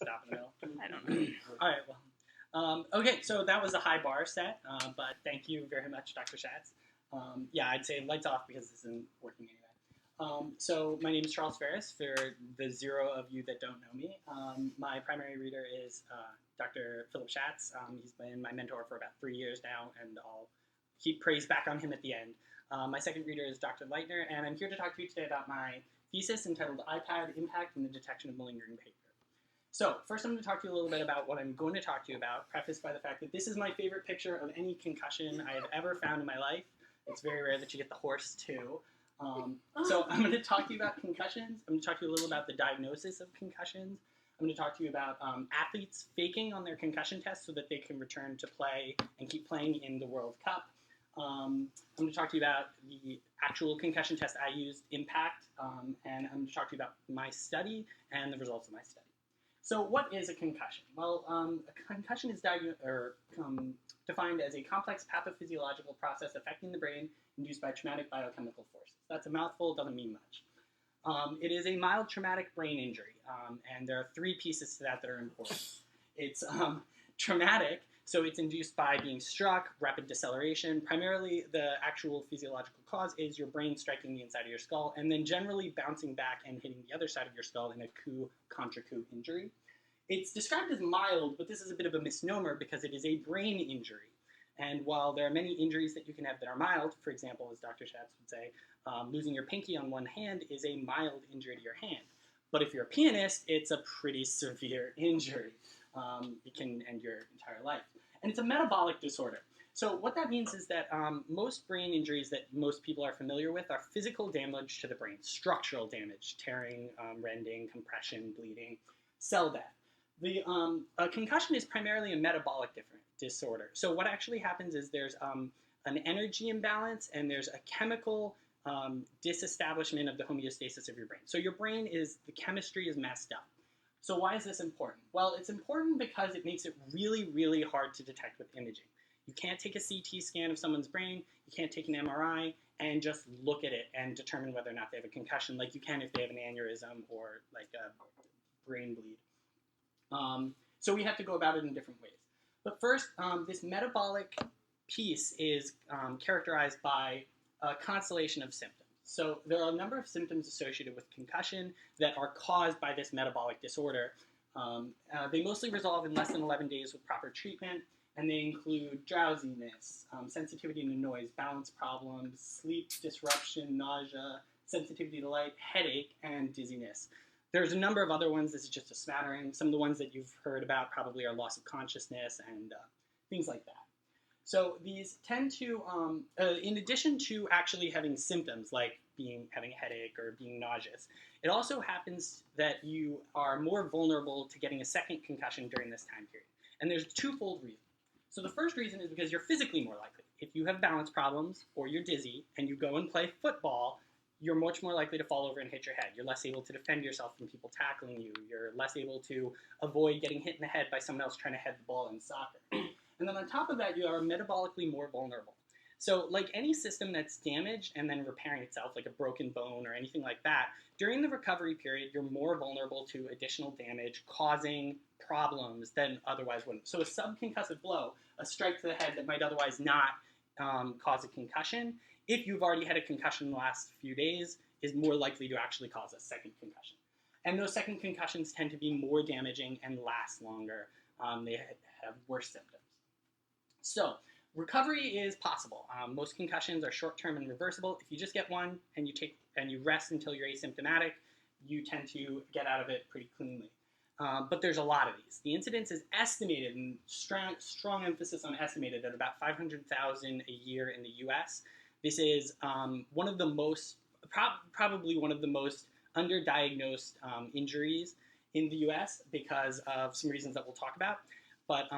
stop in the middle. I don't know. All right, well. Okay, so that was a high bar set, but thank you very much, Dr. Schatz. Yeah, I'd say lights off because this isn't working anyway. So my name is Charles Ferris, for the 0 of you that don't know me. My primary reader is Dr. Philip Schatz. He's been my mentor for about 3 years now, and I'll keep praise back on him at the end. My second reader is Dr. Leitner, and I'm here to talk to you today about my thesis entitled iPad, ImPACT, and the Detection of Malingering Behavior. So first I'm going to talk to you a little bit about what I'm going to talk to you about, prefaced by the fact that this is my favorite picture of any concussion I have ever found in my life. It's very rare that you get the horse too. So I'm going to talk to you about concussions. I'm going to talk to you a little about the diagnosis of concussions. I'm going to talk to you about athletes faking on their concussion tests so that they can return to play and keep playing in the World Cup. I'm going to talk to you about the actual concussion test I used, ImPACT, and I'm going to talk to you about my study and the results of my study. So what is a concussion? Well, a concussion is defined as a complex pathophysiological process affecting the brain induced by traumatic biochemical forces. That's a mouthful, doesn't mean much. It is a mild traumatic brain injury, and there are 3 pieces to that are important. It's traumatic, so it's induced by being struck, rapid deceleration. Primarily, the actual physiological cause is your brain striking the inside of your skull, and then generally bouncing back and hitting the other side of your skull in a coup contra coup injury. It's described as mild, but this is a bit of a misnomer because it is a brain injury. And while there are many injuries that you can have that are mild, for example, as Dr. Schatz would say, losing your pinky on one hand is a mild injury to your hand. But if you're a pianist, it's a pretty severe injury. It can end your entire life. And it's a metabolic disorder. So what that means is that most brain injuries that most people are familiar with are physical damage to the brain, structural damage, tearing, rending, compression, bleeding, cell death. A concussion is primarily a metabolic disorder. So what actually happens is there's an energy imbalance and there's a chemical disestablishment of the homeostasis of your brain. So your brain the chemistry is messed up. So why is this important? Well, it's important because it makes it really, really hard to detect with imaging. You can't take a CT scan of someone's brain, you can't take an MRI, and just look at it and determine whether or not they have a concussion like you can if they have an aneurysm or like a brain bleed. So we have to go about it in different ways. But first, this metabolic piece is characterized by a constellation of symptoms. So there are a number of symptoms associated with concussion that are caused by this metabolic disorder. They mostly resolve in less than 11 days with proper treatment, and they include drowsiness, sensitivity to noise, balance problems, sleep disruption, nausea, sensitivity to light, headache, and dizziness. There's a number of other ones. This is just a smattering. Some of the ones that you've heard about probably are loss of consciousness and things like that. So these tend to, in addition to actually having symptoms like having a headache or being nauseous, it also happens that you are more vulnerable to getting a second concussion during this time period. And there's twofold reasons. So the first reason is because you're physically more likely. If you have balance problems or you're dizzy and you go and play football, you're much more likely to fall over and hit your head. You're less able to defend yourself from people tackling you. You're less able to avoid getting hit in the head by someone else trying to head the ball in soccer. And then on top of that, you are metabolically more vulnerable. So like any system that's damaged and then repairing itself, like a broken bone or anything like that, during the recovery period, you're more vulnerable to additional damage causing problems than otherwise wouldn't. So a subconcussive blow, a strike to the head that might otherwise not cause a concussion, if you've already had a concussion in the last few days, is more likely to actually cause a second concussion. And those second concussions tend to be more damaging and last longer. They have worse symptoms. So recovery is possible. Most concussions are short-term and reversible. If you just get one and you rest until you're asymptomatic, you tend to get out of it pretty cleanly. But there's a lot of these. The incidence is estimated, and strong emphasis on estimated, at about 500,000 a year in the U.S. This is one of the most, probably one of the most underdiagnosed injuries in the U.S. because of some reasons that we'll talk about. But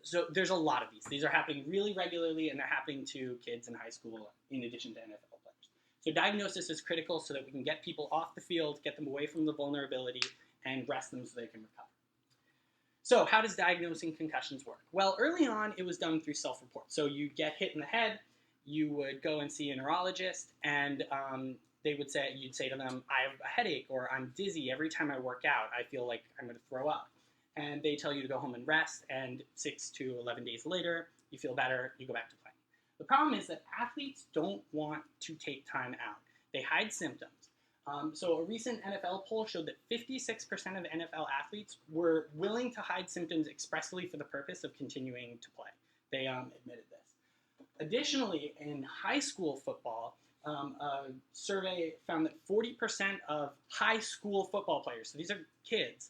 so there's a lot of these. These are happening really regularly, and they're happening to kids in high school in addition to NFL players. So diagnosis is critical so that we can get people off the field, get them away from the vulnerability, and rest them so they can recover. So how does diagnosing concussions work? Well, early on, it was done through self-report. So you'd get hit in the head, you would go and see a neurologist, and you'd say to them, I have a headache, or I'm dizzy every time I work out. I feel like I'm going to throw up. and they tell you to go home and rest, and 6 to 11 days later, you feel better, you go back to playing. The problem is that athletes don't want to take time out. They hide symptoms. So a recent NFL poll showed that 56% of NFL athletes were willing to hide symptoms expressly for the purpose of continuing to play. They admitted this. Additionally, in high school football, a survey found that 40% of high school football players, so these are kids,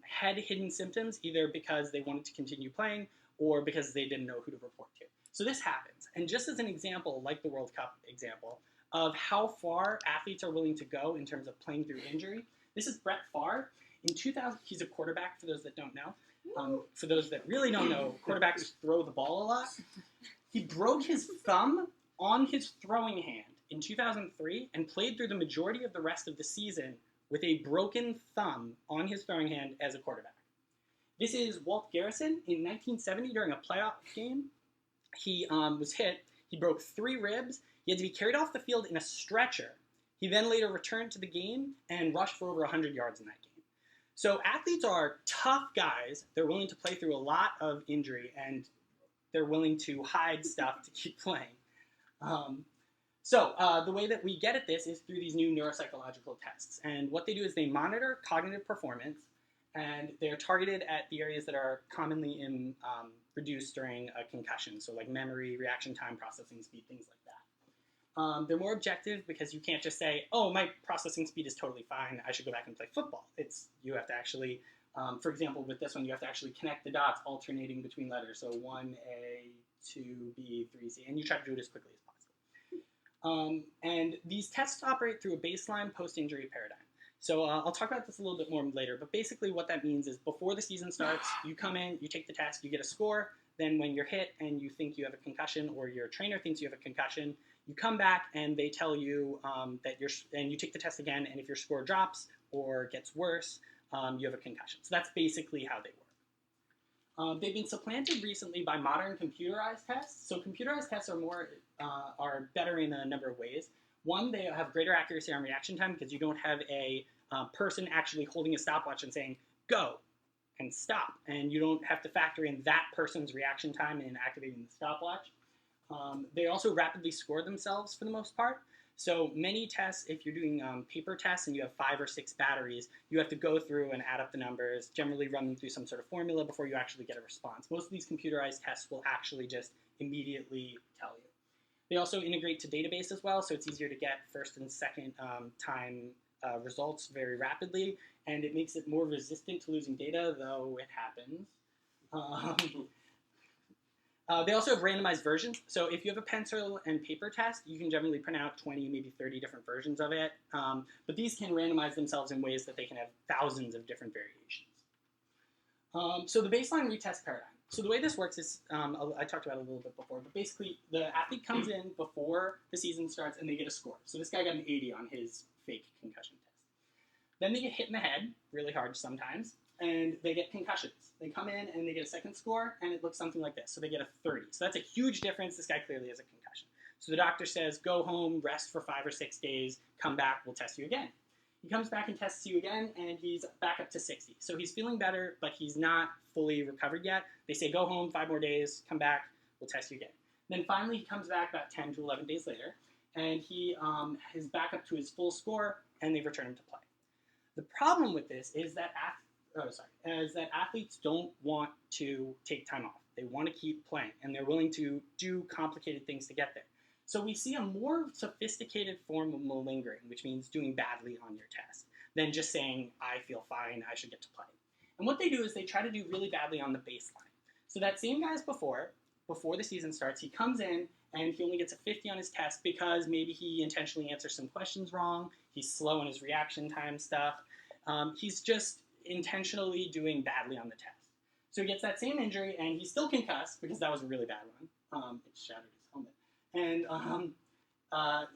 had hidden symptoms either because they wanted to continue playing or because they didn't know who to report to. So this happens. And just as an example, like the World Cup example, of how far athletes are willing to go in terms of playing through injury, this is Brett Favre. In 2000, he's a quarterback, for those that don't know. For those that really don't know, quarterbacks throw the ball a lot. He broke his thumb on his throwing hand in 2003 and played through the majority of the rest of the season with a broken thumb on his throwing hand as a quarterback. This is Walt Garrison. In 1970, during a playoff game, he was hit. He broke 3 ribs. He had to be carried off the field in a stretcher. He then later returned to the game and rushed for over 100 yards in that game. So athletes are tough guys. They're willing to play through a lot of injury, and they're willing to hide stuff to keep playing. The way that we get at this is through these new neuropsychological tests. And what they do is they monitor cognitive performance, and they're targeted at the areas that are commonly reduced during a concussion. So like memory, reaction time, processing speed, things like that. They're more objective because you can't just say, oh, my processing speed is totally fine, I should go back and play football. You have to actually, for example, with this one, you have to actually connect the dots alternating between letters. So 1A, 2B, 3C, and you try to do it as quickly as possible. And these tests operate through a baseline post-injury paradigm. So I'll talk about this a little bit more later, but basically what that means is before the season starts, you come in, you take the test, you get a score, then when you're hit and you think you have a concussion or your trainer thinks you have a concussion, you come back and they tell you and you take the test again, and if your score drops or gets worse, you have a concussion. So that's basically how they work. They've been supplanted recently by modern computerized tests. So computerized tests are better in a number of ways. One, they have greater accuracy on reaction time because you don't have a person actually holding a stopwatch and saying, go, and stop. And you don't have to factor in that person's reaction time in activating the stopwatch. They also rapidly score themselves for the most part. So many tests, if you're doing paper tests and you have 5 or 6 batteries, you have to go through and add up the numbers, generally run them through some sort of formula before you actually get a response. Most of these computerized tests will actually just immediately tell you. They also integrate to database as well, so it's easier to get first and second time results very rapidly, and it makes it more resistant to losing data, though it happens. They also have randomized versions. So if you have a pencil and paper test, you can generally print out 20, maybe 30 different versions of it. But these can randomize themselves in ways that they can have thousands of different variations. So the baseline retest paradigm. So the way this works is, I talked about it a little bit before, but basically the athlete comes in before the season starts and they get a score. So this guy got an 80 on his fake concussion test. Then they get hit in the head, really hard sometimes, and they get concussions. They come in and they get a second score, and it looks something like this. So they get a 30. So that's a huge difference. This guy clearly has a concussion. So the doctor says, go home, rest for 5 or 6 days, come back, we'll test you again. He comes back and tests you again, and he's back up to 60. So he's feeling better, but he's not fully recovered yet. They say, go home, 5 more days, come back, we'll test you again. Then finally he comes back about 10 to 11 days later, and he is back up to his full score, and they return him to play. The problem with this is that athletes don't want to take time off. They want to keep playing, and they're willing to do complicated things to get there. So we see a more sophisticated form of malingering, which means doing badly on your test, than just saying, I feel fine, I should get to play. And what they do is they try to do really badly on the baseline. So that same guy as before the season starts, he comes in and he only gets a 50 on his test because maybe he intentionally answers some questions wrong, he's slow in his reaction time stuff, he's just intentionally doing badly on the test. So he gets that same injury and he's still concussed because that was a really bad one. It shattered his helmet. And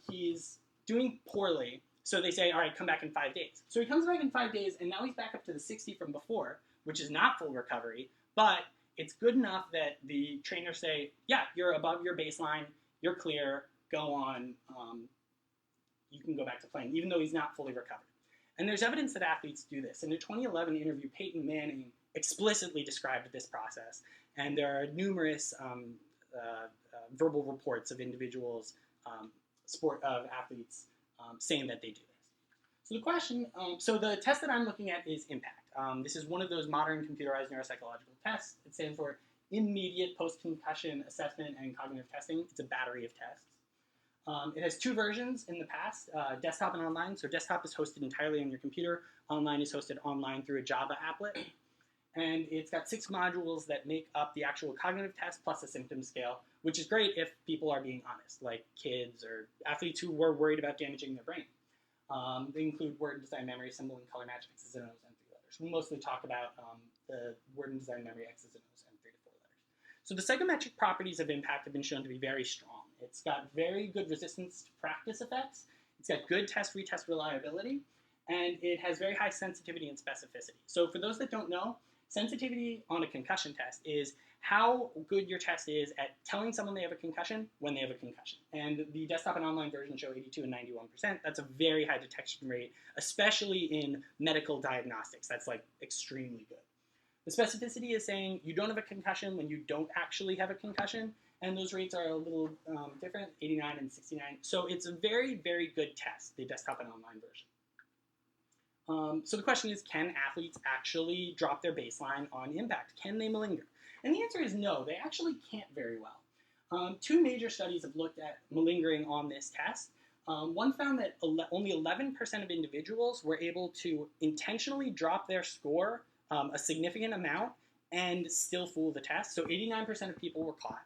he's doing poorly, so they say, all right, come back in 5 days. So he comes back in 5 days, and now he's back up to the 60 from before, which is not full recovery, but it's good enough that the trainers say, yeah, you're above your baseline, you're clear, go on, you can go back to playing, even though he's not fully recovered. And there's evidence that athletes do this. In a 2011 interview, Peyton Manning explicitly described this process, and there are numerous verbal reports of individuals, athletes, saying that they do this. So the question, so the test that I'm looking at is ImPACT. This is one of those modern computerized neuropsychological tests. It stands for Immediate Post-Concussion Assessment and Cognitive Testing. It's a battery of tests. It has two versions in the past, desktop and online. So desktop is hosted entirely on your computer. Online is hosted online through a Java applet. And it's got 6 modules that make up the actual cognitive test plus a symptom scale, which is great if people are being honest, like kids or athletes who were worried about damaging their brain. They include word, design, memory, symbol, and color match, X's and O's, and 3 letters. We'll mostly talk about the word and design, memory, X's and O's, and 3 to 4 letters. So the psychometric properties of ImPACT have been shown to be very strong. It's got very good resistance to practice effects. It's got good test-retest reliability, and it has very high sensitivity and specificity. So for those that don't know, sensitivity on a concussion test is how good your test is at telling someone they have a concussion when they have a concussion. And the desktop and online version show 82 and 91%. That's a very high detection rate, especially in medical diagnostics. That's like extremely good. The specificity is saying you don't have a concussion when you don't actually have a concussion, and those rates are a little different, 89 and 69. So it's a very, very good test, the desktop and online version. So the question is, can athletes actually drop their baseline on ImPACT? Can they malinger? And the answer is no, they actually can't very well. 2 major studies have looked at malingering on this test. One found that only 11% of individuals were able to intentionally drop their score a significant amount and still fool the test. So 89% of people were caught.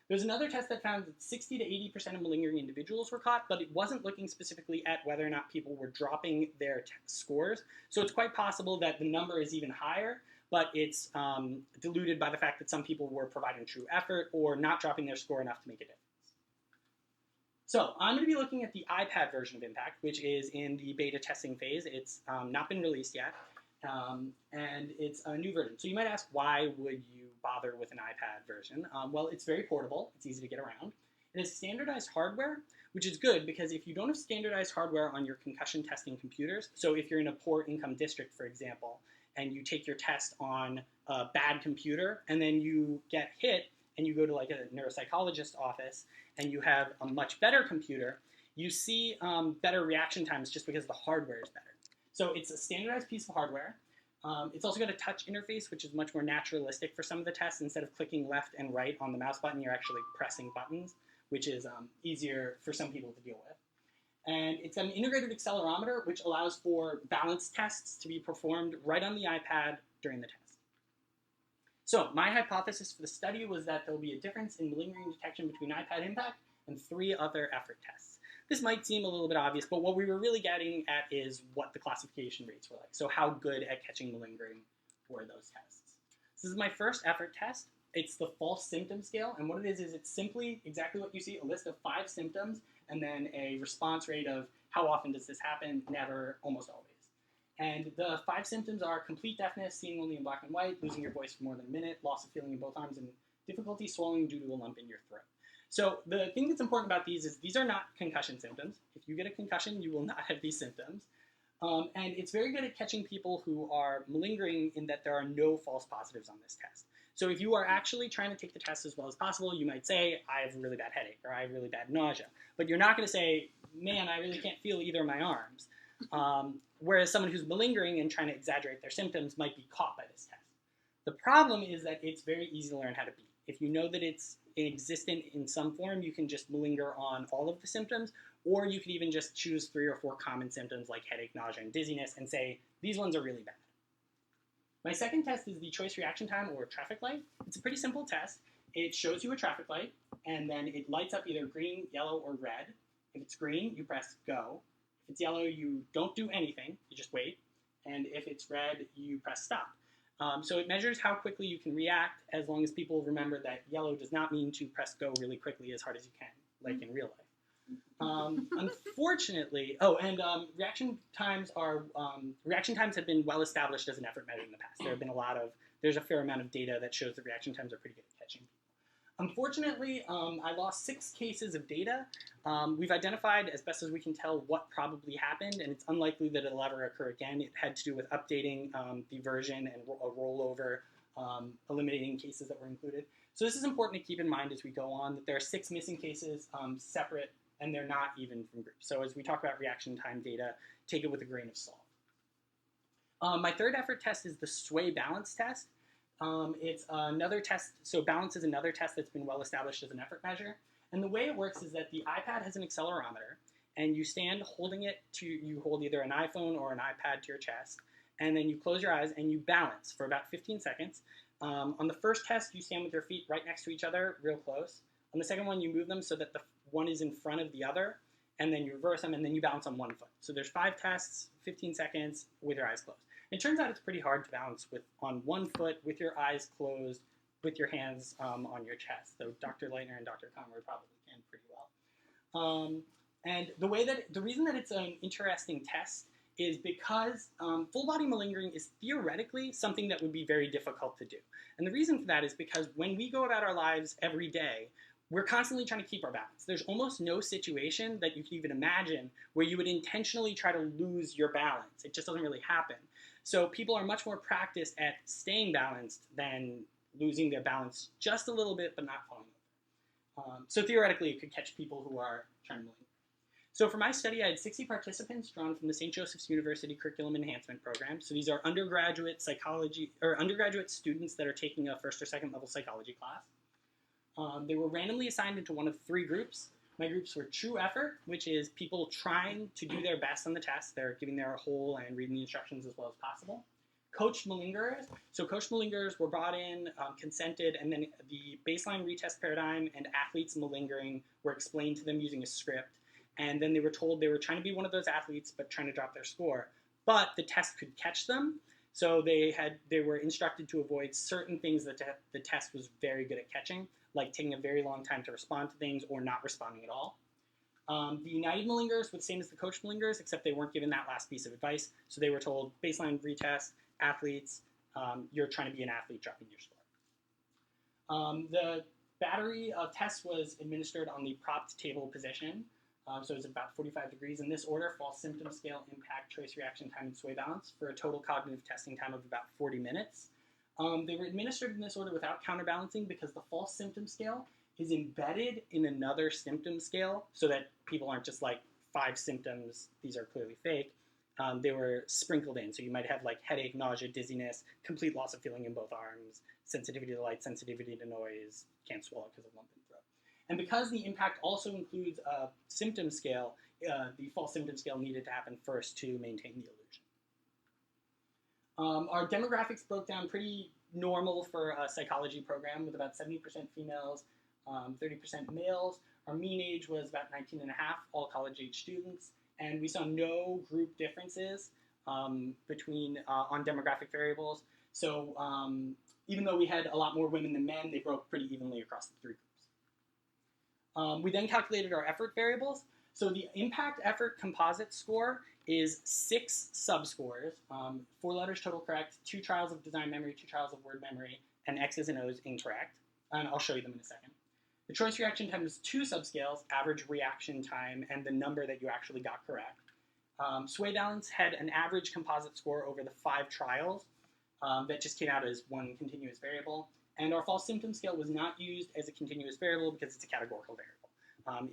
There's another test that found that 60 to 80% of malingering individuals were caught, but it wasn't looking specifically at whether or not people were dropping their scores. So it's quite possible that the number is even higher, but it's diluted by the fact that some people were providing true effort or not dropping their score enough to make a difference. So I'm going to be looking at the iPad version of ImPACT, which is in the beta testing phase. It's not been released yet, and it's a new version. So you might ask, why would you bother with an iPad version? Well, it's very portable. It's easy to get around. It has standardized hardware, which is good because if you don't have standardized hardware on your concussion testing computers, so if you're in a poor income district, for example, and you take your test on a bad computer and then you get hit and you go to like a neuropsychologist office and you have a much better computer, you see better reaction times just because the hardware is better. So it's a standardized piece of hardware. It's also got a touch interface, which is much more naturalistic for some of the tests. Instead of clicking left and right on the mouse button, you're actually pressing buttons, which is easier for some people to deal with. And it's an integrated accelerometer, which allows for balance tests to be performed right on the iPad during the test. So my hypothesis for the study was that there will be a difference in malingering detection between iPad ImPACT and 3 other effort tests. This might seem a little bit obvious, but what we were really getting at is what the classification rates were like. So how good at catching malingering were those tests? This is my first effort test. It's the false symptom scale, and what it is it's simply exactly what you see, a list of 5 symptoms, and then a response rate of how often does this happen, never, almost always. And the 5 symptoms are complete deafness, seeing only in black and white, losing your voice for more than a minute, loss of feeling in both arms, and difficulty swallowing due to a lump in your throat. So the thing that's important about these is these are not concussion symptoms. If you get a concussion, you will not have these symptoms. And it's very good at catching people who are malingering in that there are no false positives on this test. So if you are actually trying to take the test as well as possible, you might say, I have a really bad headache, or I have really bad nausea. But you're not going to say, man, I really can't feel either of my arms. Whereas someone who's malingering and trying to exaggerate their symptoms might be caught by this test. The problem is that it's very easy to learn how to beat. If you know that it's existent in some form, you can just malinger on all of the symptoms, or you could even just choose 3 or 4 common symptoms like headache, nausea, and dizziness and say, these ones are really bad. My second test is the choice reaction time, or traffic light. It's a pretty simple test. It shows you a traffic light, and then it lights up either green, yellow, or red. If it's green, you press go. If it's yellow, you don't do anything. You just wait. And if it's red, you press stop. So it measures how quickly you can react, as long as people remember that yellow does not mean to press go really quickly as hard as you can, like in real life. Unfortunately, reaction times have been well established as an effort measure in the past. There's a fair amount of data that shows that reaction times are pretty good at catching Unfortunately, I lost 6 cases of data. We've identified, as best as we can tell, what probably happened, and it's unlikely that it'll ever occur again. It had to do with updating the version and a rollover, eliminating cases that were included. So this is important to keep in mind as we go on, that there are 6 missing cases separate, and they're not even from groups. So as we talk about reaction time data, take it with a grain of salt. My third effort test is the sway balance test. It's another test, so balance is another test that's been well established as an effort measure. And the way it works is that the iPad has an accelerometer, and you stand holding it you hold either an iPhone or an iPad to your chest, and then you close your eyes and you balance for about 15 seconds. On the first test, you stand with your feet right next to each other, real close. On the second one, you move them so that the one is in front of the other, and then you reverse them, and then you balance on one foot. So there's 5 tests, 15 seconds, with your eyes closed. It turns out it's pretty hard to balance on one foot with your eyes closed, with your hands on your chest. So Dr. Leitner and Dr. Conroy probably can pretty well. And the reason that it's an interesting test is because full body malingering is theoretically something that would be very difficult to do. And the reason for that is because when we go about our lives every day, we're constantly trying to keep our balance. There's almost no situation that you can even imagine where you would intentionally try to lose your balance. It just doesn't really happen. So people are much more practiced at staying balanced than losing their balance just a little bit but not falling over. So theoretically, it could catch people who are trying to malinger. So for my study, I had 60 participants drawn from the St. Joseph's University Curriculum Enhancement Program. So these are undergraduate psychology, or undergraduate students that are taking a first or second level psychology class. They were randomly assigned into one of 3 groups. My groups were true effort, which is people trying to do their best on the test. They're giving their whole and reading the instructions as well as possible. Coached malingerers. So coached malingerers were brought in, consented, and then the baseline retest paradigm and athletes malingering were explained to them using a script. And then they were told they were trying to be one of those athletes but trying to drop their score. But the test could catch them. So they were instructed to avoid certain things that the test was very good at catching, like taking a very long time to respond to things or not responding at all. The United malingerers were the same as the coached malingerers, except they weren't given that last piece of advice. So they were told, baseline retest, athletes, you're trying to be an athlete, dropping your score. The battery of tests was administered on the propped table position. So it was about 45 degrees in this order: false symptom scale, impact, trace reaction time, and sway balance, for a total cognitive testing time of about 40 minutes. They were administered in this order without counterbalancing because the false symptom scale is embedded in another symptom scale so that people aren't just like 5 symptoms, these are clearly fake. They were sprinkled in. So you might have like headache, nausea, dizziness, complete loss of feeling in both arms, sensitivity to light, sensitivity to noise, can't swallow because of lump in throat. And because the impact also includes a symptom scale, the false symptom scale needed to happen first to maintain the illusion. Our demographics broke down pretty normal for a psychology program, with about 70% females, 30% males. Our mean age was about 19 and a half, all college-age students, and we saw no group differences between on demographic variables. So even though we had a lot more women than men, they broke pretty evenly across the 3 groups. We then calculated our effort variables. So the impact effort composite score is 6 subscores, 4 letters total correct, 2 trials of design memory, 2 trials of word memory, and X's and O's incorrect. And I'll show you them in a second. The choice reaction time is 2 subscales, average reaction time, and the number that you actually got correct. Sway balance had an average composite score over the 5 trials that just came out as one continuous variable. And our false symptom scale was not used as a continuous variable because it's a categorical variable.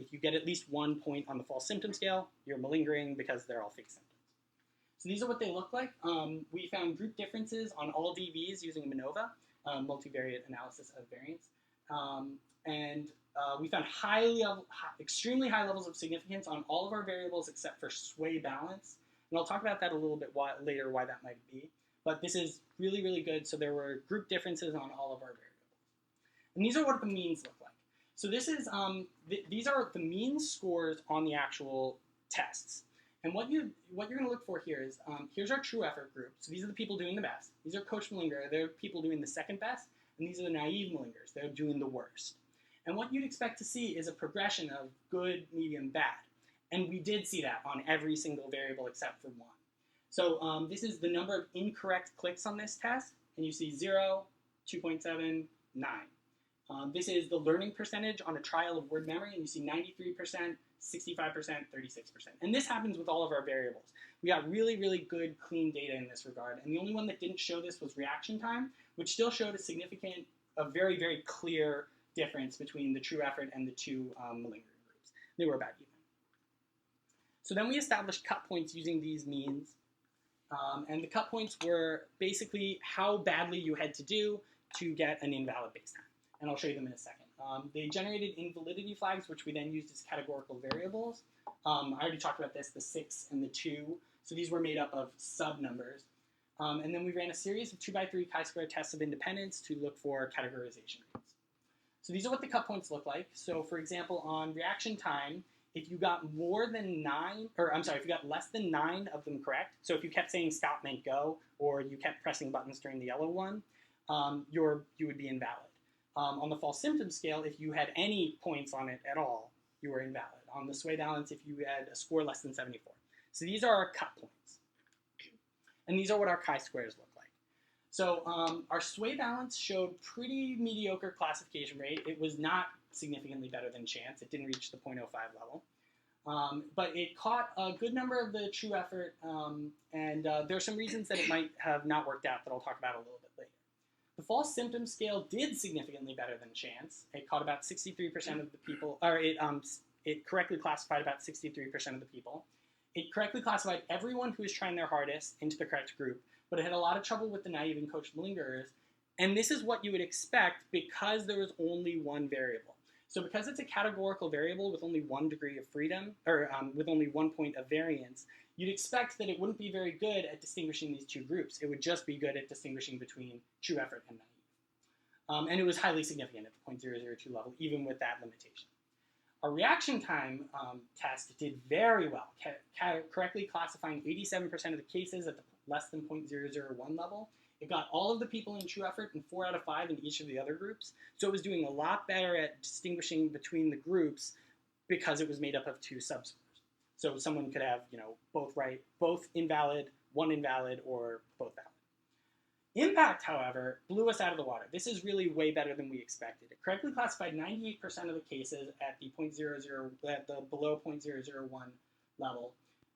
If you get at least 1 point on the false symptom scale, you're malingering because they're all fake symptoms. So these are what they look like. We found group differences on all DVs using MANOVA, multivariate analysis of variance. We found extremely high levels of significance on all of our variables except for sway balance. And I'll talk about that a little bit later, why that might be. But this is really, really good. So there were group differences on all of our variables. And these are what the means look like. So this is these are the mean scores on the actual tests. And what you're going to look for here is, here's our true effort group. So these are the people doing the best. These are coach malingerer. They're people doing the second best. And these are the naive malingers. They're doing the worst. And what you'd expect to see is a progression of good, medium, bad. And we did see that on every single variable except for 1. So this is the number of incorrect clicks on this test. And you see 0, 2.7, 9. This is the learning percentage on a trial of word memory, and you see 93%, 65%, 36%. And this happens with all of our variables. We got really, really good, clean data in this regard. And the only one that didn't show this was reaction time, which still showed a very, very clear difference between the true effort and the two malingering groups. They were about even. So then we established cut points using these means. And the cut points were basically how badly you had to do to get an invalid base time. And I'll show you them in a second. They generated invalidity flags, which we then used as categorical variables. I already talked about this, the 6 and the 2. So these were made up of sub-numbers. And then we ran a series of 2x3 chi-square tests of independence to look for categorization rates. So these are what the cut points look like. So for example, on reaction time, if you got if you got less than 9 of them correct, so if you kept saying stop meant go, or you kept pressing buttons during the yellow one, you would be invalid. On the false symptom scale, if you had any points on it at all, you were invalid. On the sway balance, if you had a score less than 74. So these are our cut points. And these are what our chi-squares look like. So our sway balance showed pretty mediocre classification rate. It was not significantly better than chance. It didn't reach the 0.05 level. But it caught a good number of the true effort, and there are some reasons that it might have not worked out that I'll talk about a little bit later. The false symptom scale did significantly better than chance. It caught about 63% of the people, or it correctly classified about 63% of the people. It correctly classified everyone who was trying their hardest into the correct group, but it had a lot of trouble with the naive and coached malingerers. And this is what you would expect because there was only one variable. So because it's a categorical variable with only 1 degree of freedom, or with only 1 point of variance, you'd expect that it wouldn't be very good at distinguishing these two groups. It would just be good at distinguishing between true effort and naive. And it was highly significant at the 0.002 level, even with that limitation. Our reaction time test did very well, correctly classifying 87% of the cases at the less than 0.001 level. It got all of the people in true effort and 4 out of 5 in each of the other groups. So it was doing a lot better at distinguishing between the groups because it was made up of 2 subscores. So someone could have, both invalid, 1 invalid, or both valid. ImPACT, however, blew us out of the water. This is really way better than we expected. It correctly classified 98% of the cases at the below 0.001 level.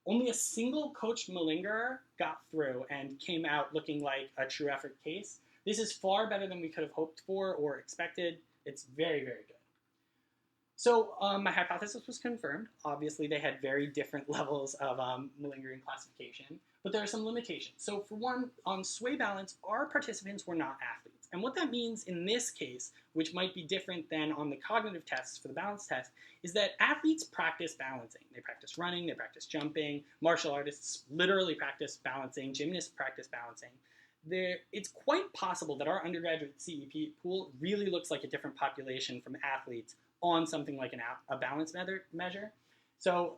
Only a single coached malingerer got through and came out looking like a true effort case. This is far better than we could have hoped for or expected. It's very, very good. So my hypothesis was confirmed. Obviously, they had very different levels of malingering classification, but there are some limitations. So for one, on sway balance, our participants were not athletes. And what that means in this case, which might be different than on the cognitive tests for the balance test, is that athletes practice balancing. They practice running, they practice jumping, martial artists literally practice balancing, gymnasts practice balancing. It's quite possible that our undergraduate CEP pool really looks like a different population from athletes on something like a balance measure. So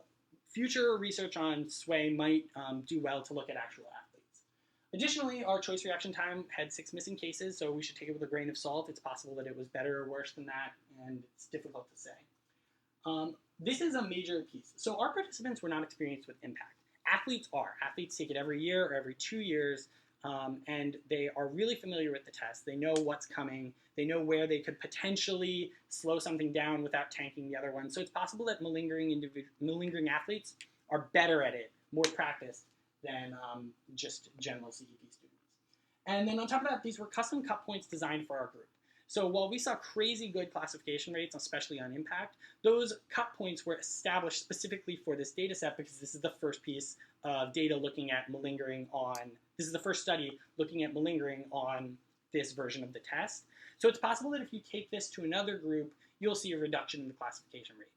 future research on sway might do well to look at actual athletes. Additionally, our choice reaction time had 6 missing cases, so we should take it with a grain of salt. It's possible that it was better or worse than that, and it's difficult to say. This is a major piece. So our participants were not experienced with ImPACT. Athletes are. Athletes take it every year or every 2 years, and they are really familiar with the test. They know what's coming. They know where they could potentially slow something down without tanking the other one. So it's possible that malingering athletes are better at it, more practiced than just general CEP students. And then on top of that, these were custom cut points designed for our group. So while we saw crazy good classification rates, especially on ImPACT, those cut points were established specifically for this data set because this is the first piece of data looking at malingering this is the first study looking at malingering on this version of the test. So it's possible that if you take this to another group, you'll see a reduction in the classification rate.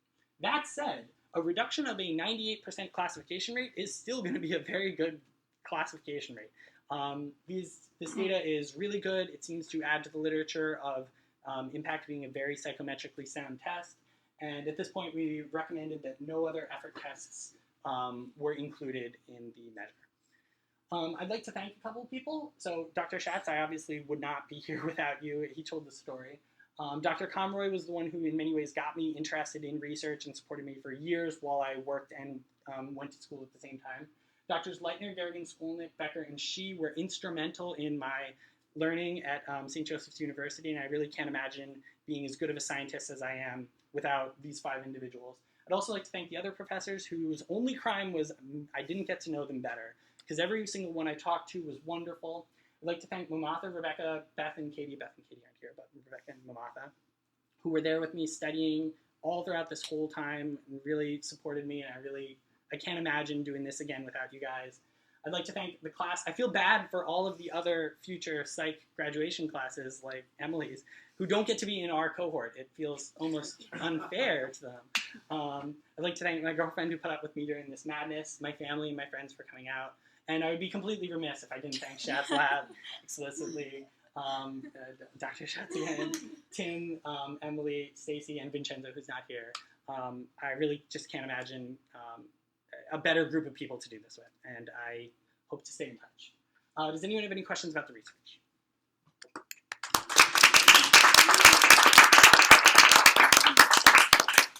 That said, a reduction of a 98% classification rate is still going to be a very good classification rate. This data is really good. It seems to add to the literature of ImPACT being a very psychometrically sound test. And at this point, we recommended that no other effort tests were included in the measure. I'd like to thank a couple of people. So Dr. Schatz, I obviously would not be here without you. He told the story. Dr. Comroy was the one who in many ways got me interested in research and supported me for years while I worked and went to school at the same time. Doctors Leitner, Garrigan, Skolnick, Becker, and Shi were instrumental in my learning at St. Joseph's University, and I really can't imagine being as good of a scientist as I am without these 5 individuals. I'd also like to thank the other professors whose only crime was I didn't get to know them better, because every single one I talked to was wonderful. I'd like to thank Mamatha, Rebecca, Beth, and Katie. Beth and Katie aren't here, but Rebecca and Mamatha, who were there with me studying all throughout this whole time and really supported me, and I can't imagine doing this again without you guys. I'd like to thank the class. I feel bad for all of the other future psych graduation classes like Emily's who don't get to be in our cohort. It feels almost unfair to them. I'd like to thank my girlfriend who put up with me during this madness, my family and my friends for coming out, and I would be completely remiss if I didn't thank Shat's Lab explicitly. Dr. Schatz again, Tim, Emily, Stacy, and Vincenzo, who's not here. I really just can't imagine a better group of people to do this with, and I hope to stay in touch. Does anyone have any questions about the research?